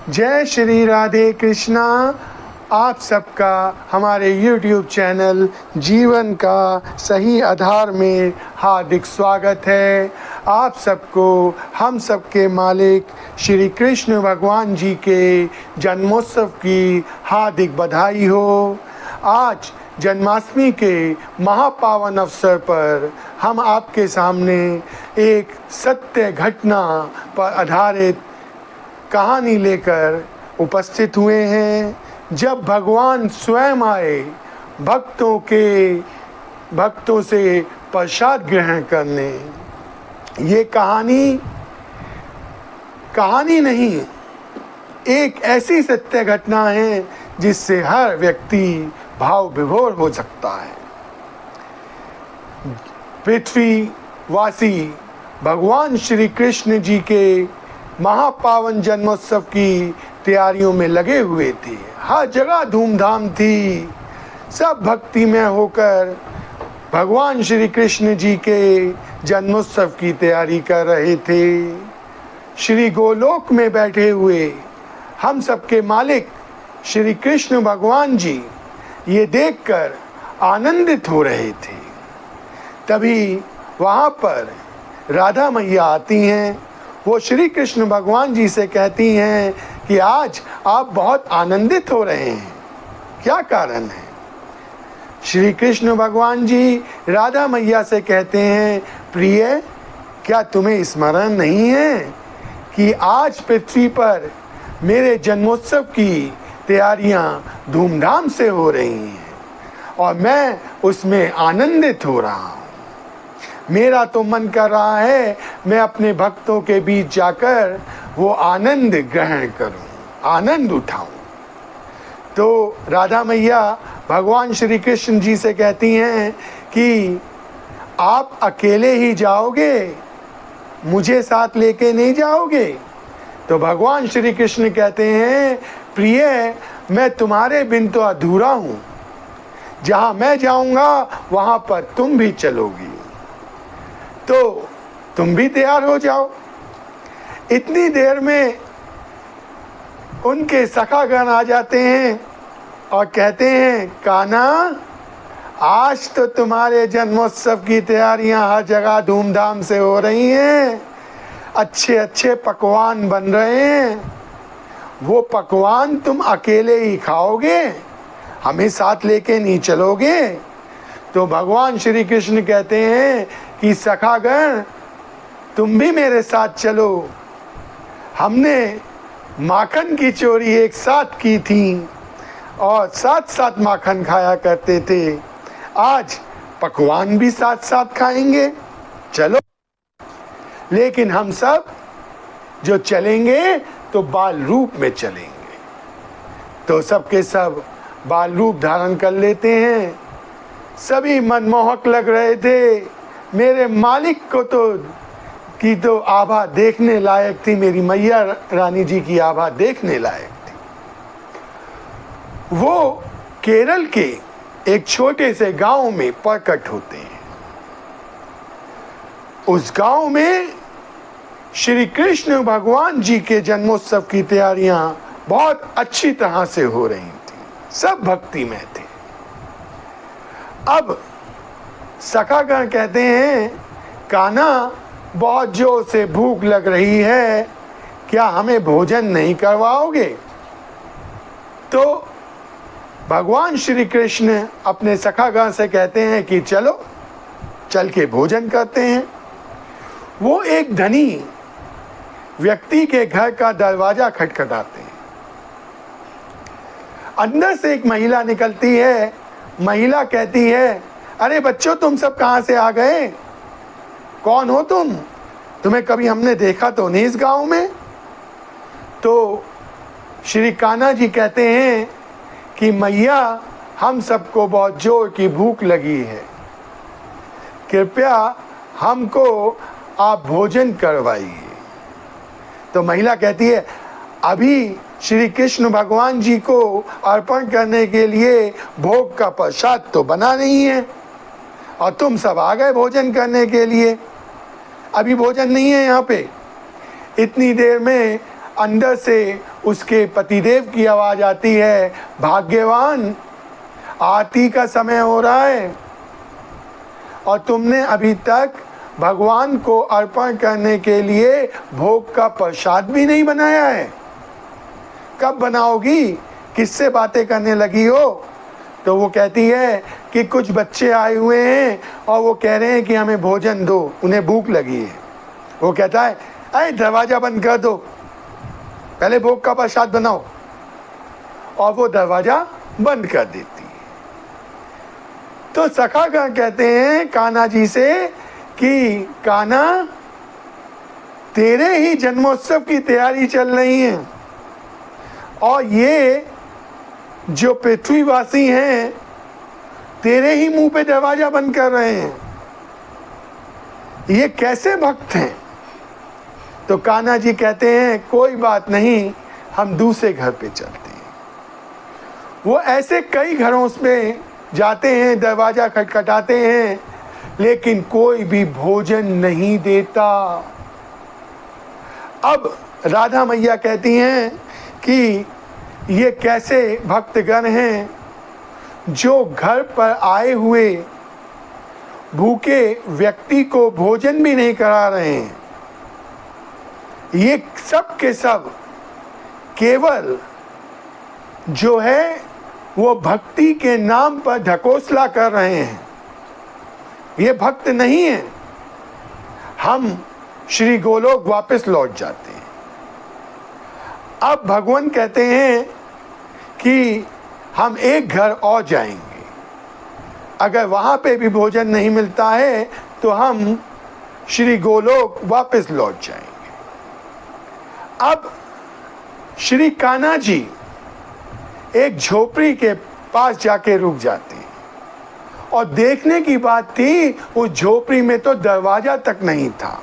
जय श्री राधे कृष्णा। आप सबका हमारे YouTube चैनल जीवन का सही आधार में हार्दिक स्वागत है। आप सबको हम सबके मालिक श्री कृष्ण भगवान जी के जन्मोत्सव की हार्दिक बधाई हो। आज जन्माष्टमी के महापावन अवसर पर हम आपके सामने एक सत्य घटना पर आधारित कहानी लेकर उपस्थित हुए हैं। जब भगवान स्वयं आए भक्तों से प्रसाद ग्रहण करने। ये कहानी नहीं, एक ऐसी सत्य घटना है जिससे हर व्यक्ति भाव विभोर हो सकता है। पृथ्वीवासी भगवान श्री कृष्ण जी के महापावन जन्मोत्सव की तैयारियों में लगे हुए थे। हर जगह धूमधाम थी। सब भक्तिमय होकर भगवान श्री कृष्ण जी के जन्मोत्सव की तैयारी कर रहे थे। श्री गोलोक में बैठे हुए हम सबके मालिक श्री कृष्ण भगवान जी ये देखकर आनंदित हो रहे थे। तभी वहाँ पर राधा मैया आती हैं। वो श्री कृष्ण भगवान जी से कहती हैं कि आज आप बहुत आनंदित हो रहे हैं, क्या कारण है? श्री कृष्ण भगवान जी राधा मैया से कहते हैं, प्रिय, क्या तुम्हें स्मरण नहीं है कि आज पृथ्वी पर मेरे जन्मोत्सव की तैयारियां धूमधाम से हो रही हैं और मैं उसमें आनंदित हो रहा हूँ। मेरा तो मन कर रहा है मैं अपने भक्तों के बीच जाकर वो आनंद ग्रहण करूं, आनंद उठाऊं। तो राधा मैया भगवान श्री कृष्ण जी से कहती हैं कि आप अकेले ही जाओगे, मुझे साथ लेके नहीं जाओगे? तो भगवान श्री कृष्ण कहते हैं, प्रिय, मैं तुम्हारे बिन तो अधूरा हूँ। जहाँ मैं जाऊँगा वहाँ पर तुम भी चलोगी, तो तुम भी तैयार हो जाओ। इतनी देर में उनके सखागण आ जाते हैं और कहते हैं, कान्हा, आज तो तुम्हारे जन्मोत्सव की तैयारियां हर जगह धूमधाम से हो रही हैं। अच्छे अच्छे पकवान बन रहे हैं। वो पकवान तुम अकेले ही खाओगे, हमें साथ लेके नहीं चलोगे? तो भगवान श्री कृष्ण कहते हैं कि सखागण, तुम भी मेरे साथ चलो। हमने माखन की चोरी एक साथ की थी और साथ साथ माखन खाया करते थे। आज पकवान भी साथ साथ खाएंगे, चलो। लेकिन हम सब जो चलेंगे तो बाल रूप में चलेंगे। तो सबके सब बाल रूप धारण कर लेते हैं। सभी मनमोहक लग रहे थे। मेरे मालिक को तो आभा देखने लायक थी। मेरी मैया रानी जी की आभा देखने लायक थी। वो केरल के एक छोटे से गांव में प्रकट होते हैं। उस गांव में श्री कृष्ण भगवान जी के जन्मोत्सव की तैयारियां बहुत अच्छी तरह से हो रही थी। सब भक्ति में थे। अब सखागण कहते हैं, कान्हा, बहुत जोर से भूख लग रही है, क्या हमें भोजन नहीं करवाओगे? तो भगवान श्री कृष्ण अपने सखागण से कहते हैं कि चलो, चल के भोजन करते हैं। वो एक धनी व्यक्ति के घर का दरवाजा खटखटाते हैं। अंदर से एक महिला निकलती है। महिला कहती है, अरे बच्चों, तुम सब कहाँ से आ गए? कौन हो तुम? तुम्हें कभी हमने देखा तो नहीं इस गांव में। तो श्री कान्हा जी कहते हैं कि मैया, हम सबको बहुत जोर की भूख लगी है, कृपया हमको आप भोजन करवाइए। तो महिला कहती है, अभी श्री कृष्ण भगवान जी को अर्पण करने के लिए भोग का प्रसाद तो बना नहीं है और तुम सब आ गए भोजन करने के लिए। अभी भोजन नहीं है यहाँ पे। इतनी देर में अंदर से उसके पतिदेव की आवाज़ आती है, भाग्यवान, आरती का समय हो रहा है और तुमने अभी तक भगवान को अर्पण करने के लिए भोग का प्रसाद भी नहीं बनाया है। कब बनाओगी? किससे बातें करने लगी हो? तो वो कहती है कि कुछ बच्चे आए हुए हैं और वो कह रहे हैं कि हमें भोजन दो, उन्हें भूख लगी है। वो कहता है, अरे दरवाज़ा बंद कर दो, पहले भोग का प्रसाद बनाओ। और वो दरवाज़ा बंद कर देती है। तो सखागण कहते हैं कान्हा जी से कि कान्हा, तेरे ही जन्मोत्सव की तैयारी चल रही है और ये जो पृथ्वीवासी हैं तेरे ही मुंह पे दरवाजा बंद कर रहे हैं, ये कैसे भक्त हैं? तो कान्हा जी कहते हैं, कोई बात नहीं, हम दूसरे घर पे चलते हैं। वो ऐसे कई घरों में जाते हैं, दरवाजा खटखटाते हैं, लेकिन कोई भी भोजन नहीं देता। अब राधा मैया कहती हैं कि ये कैसे भक्तगण हैं जो घर पर आए हुए भूखे व्यक्ति को भोजन भी नहीं करा रहे हैं। ये सब के सब केवल जो है वो भक्ति के नाम पर ढकोसला कर रहे हैं। ये भक्त नहीं है। हम श्री गोलोक वापस लौट जाते हैं। अब भगवान कहते हैं कि हम एक घर और जाएंगे, अगर वहाँ पे भी भोजन नहीं मिलता है तो हम श्री गोलोक वापस लौट जाएंगे। अब श्री कान्हा जी एक झोपड़ी के पास जाके रुक जाते हैं और देखने की बात थी, उस झोपड़ी में तो दरवाजा तक नहीं था।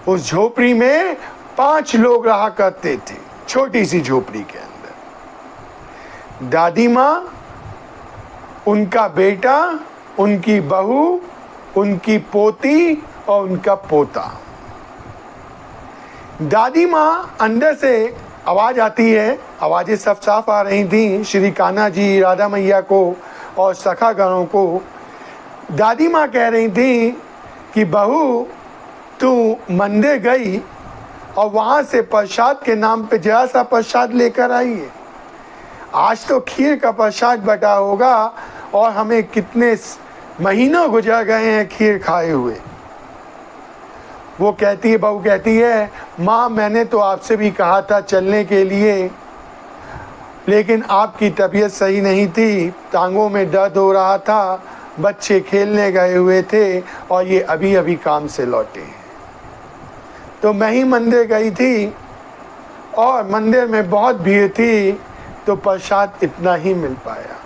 उस झोपड़ी में 5 लोग रहा करते थे, छोटी सी झोपड़ी के अंदर। दादी माँ, उनका बेटा, उनकी बहू, उनकी पोती और उनका पोता। दादी माँ अंदर से आवाज़ आती है, आवाज़ें सब साफ आ रही थी श्री कान्हा जी, राधा मैया को और सखागणों को। दादी माँ कह रही थी कि बहू, तू मंदिर गई और वहाँ से प्रसाद के नाम पे जरा सा प्रसाद लेकर आई है। आज तो खीर का प्रसाद बटा होगा और हमें कितने महीनों गुजर गए हैं खीर खाए हुए। वो कहती है, बहू कहती है, माँ मैंने तो आपसे भी कहा था चलने के लिए, लेकिन आपकी तबीयत सही नहीं थी, टांगों में दर्द हो रहा था, बच्चे खेलने गए हुए थे और ये अभी अभी काम से लौटे हैं। तो मैं ही मंदिर गई थी और मंदिर में बहुत भीड़ थी, तो प्रसाद इतना ही मिल पाया।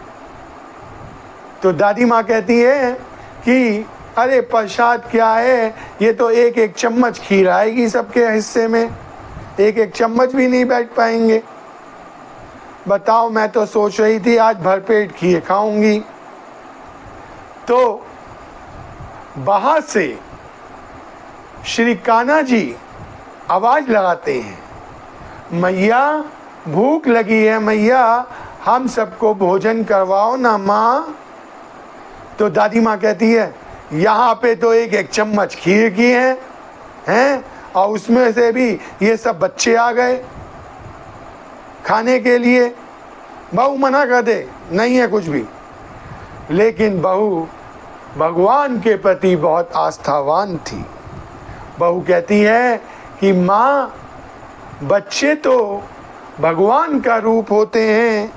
तो दादी माँ कहती है कि अरे प्रसाद क्या है, ये तो एक एक चम्मच खीर आएगी सबके हिस्से में, एक एक चम्मच भी नहीं बैठ पाएंगे। बताओ, मैं तो सोच रही थी आज भरपेट खीर खाऊंगी। तो बाहर से श्री कान्हा जी आवाज़ लगाते हैं, मैया भूख लगी है, मैया हम सबको भोजन करवाओ ना माँ। तो दादी माँ कहती है, यहाँ पे तो एक एक चम्मच खीर की हैं और उसमें से भी ये सब बच्चे आ गए खाने के लिए। बहू मना कर दे, नहीं है कुछ भी। लेकिन बहू भगवान के प्रति बहुत आस्थावान थी। बहू कहती है कि माँ, बच्चे तो भगवान का रूप होते हैं,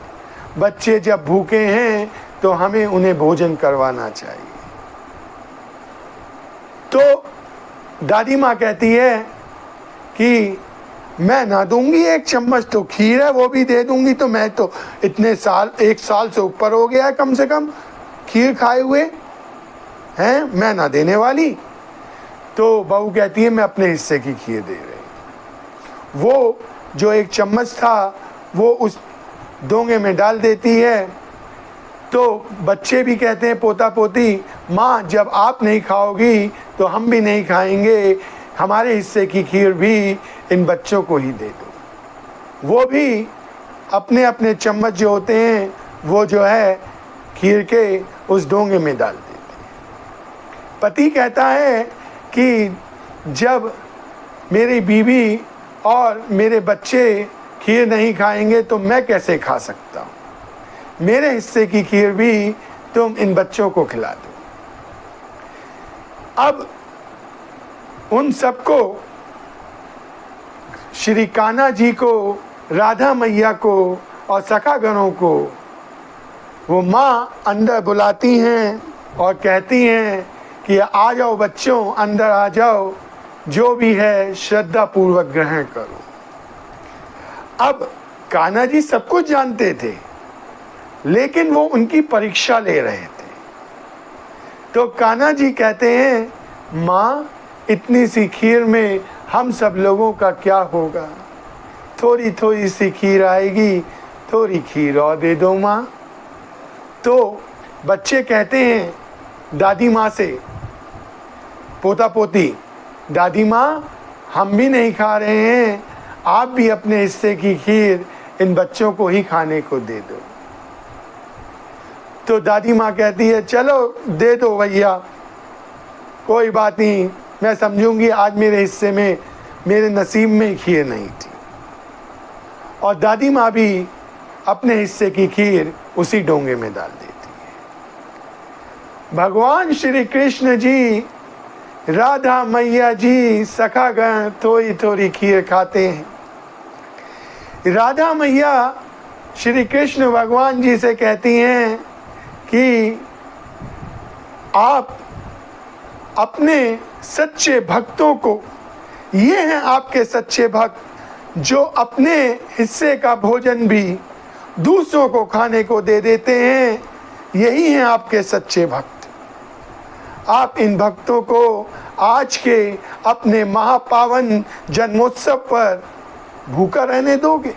बच्चे जब भूखे हैं तो हमें उन्हें भोजन करवाना चाहिए। तो दादी माँ कहती है कि मैं ना दूंगी, एक चम्मच तो खीर है वो भी दे दूंगी, तो मैं तो इतने साल, 1 साल से ऊपर हो गया है कम से कम खीर खाए हुए हैं, मैं ना देने वाली। तो बहू कहती है, मैं अपने हिस्से की खीर दे रही। वो जो 1 चम्मच था वो उस दोंगे में डाल देती है। तो बच्चे भी कहते हैं, पोता पोती, माँ जब आप नहीं खाओगी तो हम भी नहीं खाएंगे, हमारे हिस्से की खीर भी इन बच्चों को ही दे दो। वो भी अपने अपने चम्मच जो होते हैं वो जो है खीर के उस डोंगे में डाल देते हैं। पति कहता है कि जब मेरी बीवी और मेरे बच्चे खीर नहीं खाएंगे तो मैं कैसे खा सकता हूँ, मेरे हिस्से की खीर भी तुम इन बच्चों को खिला दो। अब उन सबको, श्री कान्हा जी को, राधा मैया को और सखागणों को वो माँ अंदर बुलाती हैं और कहती हैं कि आ जाओ बच्चों, अंदर आ जाओ, जो भी है श्रद्धा पूर्वक ग्रहण करो। अब कान्हा जी सब कुछ जानते थे, लेकिन वो उनकी परीक्षा ले रहे थे। तो कान्हा जी कहते हैं, माँ इतनी सी खीर में हम सब लोगों का क्या होगा, थोड़ी थोड़ी सी खीर आएगी, थोड़ी खीर और दे दो माँ। तो बच्चे कहते हैं दादी माँ से, पोता पोती, दादी माँ हम भी नहीं खा रहे हैं, आप भी अपने हिस्से की खीर इन बच्चों को ही खाने को दे दो। तो दादी माँ कहती है, चलो दे दो भैया, कोई बात नहीं, मैं समझूंगी आज मेरे हिस्से में, मेरे नसीब में खीर नहीं थी। और दादी माँ भी अपने हिस्से की खीर उसी डोंगे में डाल देती है। भगवान श्री कृष्ण जी, राधा मैया जी, सखागण थोड़ी थोड़ी खीर खाते हैं। राधा मैया श्री कृष्ण भगवान जी से कहती हैं कि आप अपने सच्चे भक्तों को, ये हैं आपके सच्चे भक्त जो अपने हिस्से का भोजन भी दूसरों को खाने को दे देते हैं, यही हैं आपके सच्चे भक्त। आप इन भक्तों को आज के अपने महापावन जन्मोत्सव पर भूखा रहने दोगे?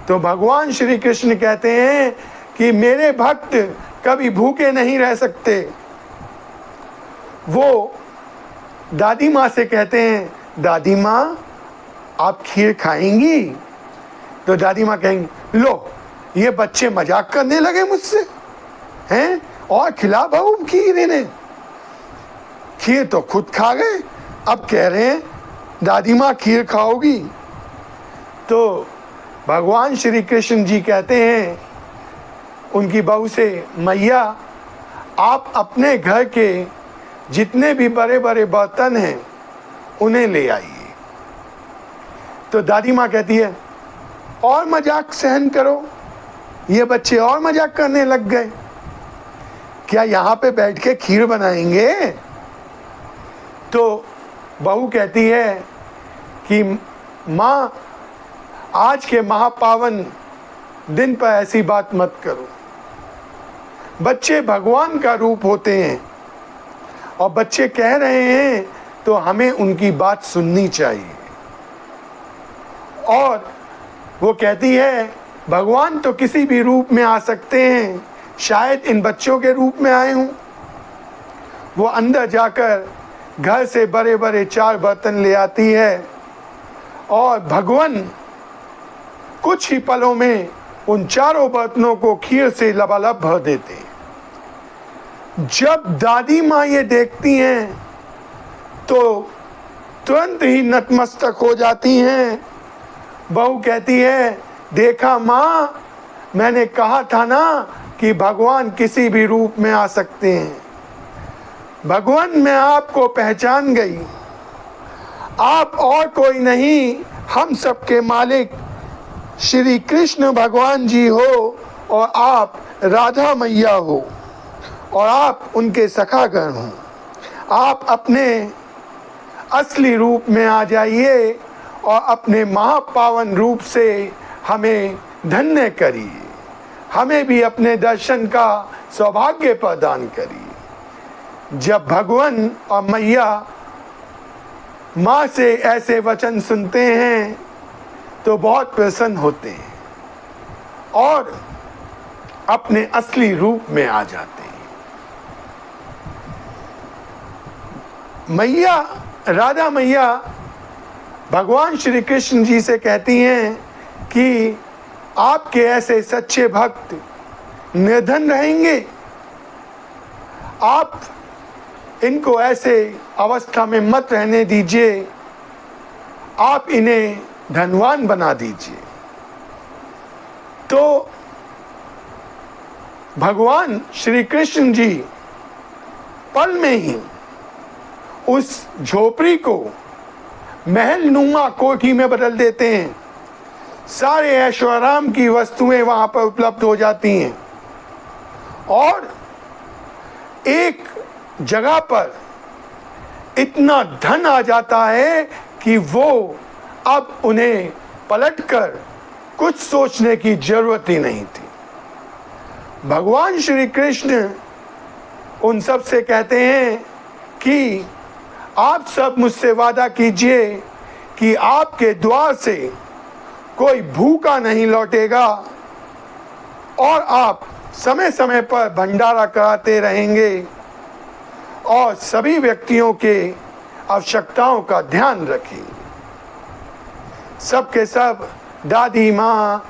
तो भगवान श्री कृष्ण कहते हैं कि मेरे भक्त कभी भूखे नहीं रह सकते। वो दादी माँ से कहते हैं, दादी माँ आप खीर खाएंगी? तो दादी माँ कहेंगी, लो ये बच्चे मजाक करने लगे मुझसे, हैं, और खिला बहू खीर इन्हें, खीर तो खुद खा गए, अब कह रहे हैं दादी माँ खीर खाओगी। तो भगवान श्री कृष्ण जी कहते हैं उनकी बहू से, मैया आप अपने घर के जितने भी बड़े बड़े बर्तन हैं उन्हें ले आइए। तो दादी माँ कहती है, और मजाक सहन करो, ये बच्चे और मजाक करने लग गए, क्या यहाँ पे बैठ के खीर बनाएंगे? तो बहू कहती है कि माँ आज के महापावन दिन पर ऐसी बात मत करो, बच्चे भगवान का रूप होते हैं और बच्चे कह रहे हैं तो हमें उनकी बात सुननी चाहिए। और वो कहती है, भगवान तो किसी भी रूप में आ सकते हैं, शायद इन बच्चों के रूप में आए हूँ। वो अंदर जाकर घर से बड़े बड़े 4 बर्तन ले आती है और भगवान कुछ ही पलों में उन चारों बर्तनों को खीर से लबालब भर देते हैं। जब दादी माँ ये देखती हैं तो तुरंत ही नतमस्तक हो जाती हैं। बहू कहती है, देखा माँ, मैंने कहा था ना कि भगवान किसी भी रूप में आ सकते हैं। भगवान मैं आपको पहचान गई, आप और कोई नहीं, हम सबके मालिक श्री कृष्ण भगवान जी हो और आप राधा मैया हो और आप उनके सखागण हो। आप अपने असली रूप में आ जाइए और अपने महापावन रूप से हमें धन्य करिए, हमें भी अपने दर्शन का सौभाग्य प्रदान करिए। जब भगवान और मैया माँ से ऐसे वचन सुनते हैं तो बहुत प्रसन्न होते हैं और अपने असली रूप में आ जाते हैं। मैया, राधा मैया भगवान श्री कृष्ण जी से कहती हैं कि आपके ऐसे सच्चे भक्त निर्धन रहेंगे, आप इनको ऐसे अवस्था में मत रहने दीजिए, आप इन्हें धनवान बना दीजिए। तो भगवान श्री कृष्ण जी पल में ही उस झोपड़ी को महल नुमा कोठी में बदल देते हैं। सारे ऐशो आराम की वस्तुएं वहां पर उपलब्ध हो जाती हैं और एक जगह पर इतना धन आ जाता है कि वो अब उन्हें पलटकर कुछ सोचने की जरूरत ही नहीं थी। भगवान श्री कृष्ण उन सब से कहते हैं कि आप सब मुझसे वादा कीजिए कि आपके द्वार से कोई भूखा नहीं लौटेगा और आप समय समय पर भंडारा कराते रहेंगे और सभी व्यक्तियों के आवश्यकताओं का ध्यान रखेंगे। सबके सब दादी माँ,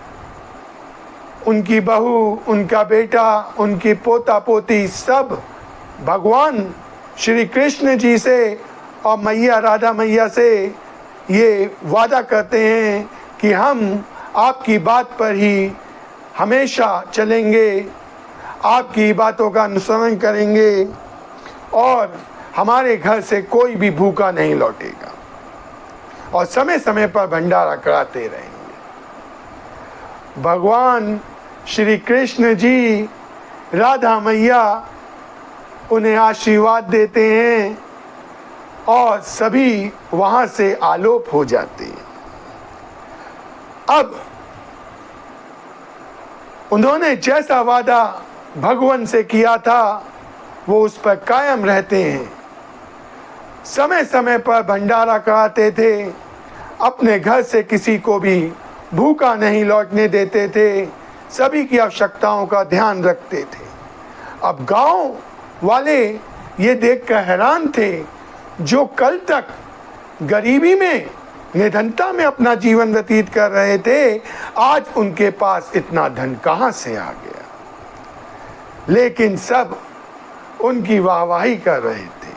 उनकी बहू, उनका बेटा, उनकी पोता पोती सब भगवान श्री कृष्ण जी से और मैया राधा मैया से ये वादा करते हैं कि हम आपकी बात पर ही हमेशा चलेंगे, आपकी बातों का अनुसरण करेंगे और हमारे घर से कोई भी भूखा नहीं लौटेगा और समय समय पर भंडारा कराते रहेंगे। भगवान श्री कृष्ण जी, राधा मैया उन्हें आशीर्वाद देते हैं और सभी वहां से आलोप हो जाते हैं। अब उन्होंने जैसा वादा भगवान से किया था वो उस पर कायम रहते हैं। समय समय पर भंडारा कराते थे, अपने घर से किसी को भी भूखा नहीं लौटने देते थे, सभी की आवश्यकताओं का ध्यान रखते थे। अब गांव वाले ये देखकर हैरान थे, जो कल तक गरीबी में, निर्धनता में अपना जीवन व्यतीत कर रहे थे, आज उनके पास इतना धन कहां से आ गया। लेकिन सब उनकी वाहवाही कर रहे थे।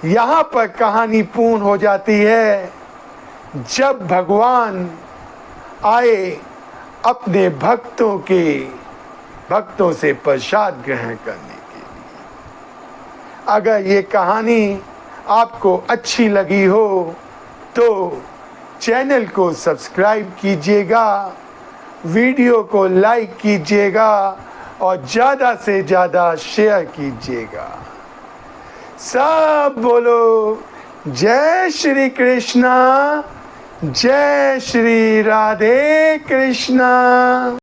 यहाँ पर कहानी पूर्ण हो जाती है जब भगवान आए अपने भक्तों से प्रसाद ग्रहण करने के लिए। अगर ये कहानी आपको अच्छी लगी हो तो चैनल को सब्सक्राइब कीजिएगा, वीडियो को लाइक कीजिएगा और ज़्यादा से ज़्यादा शेयर कीजिएगा। सब बोलो जय श्री कृष्णा, जय श्री राधे कृष्णा।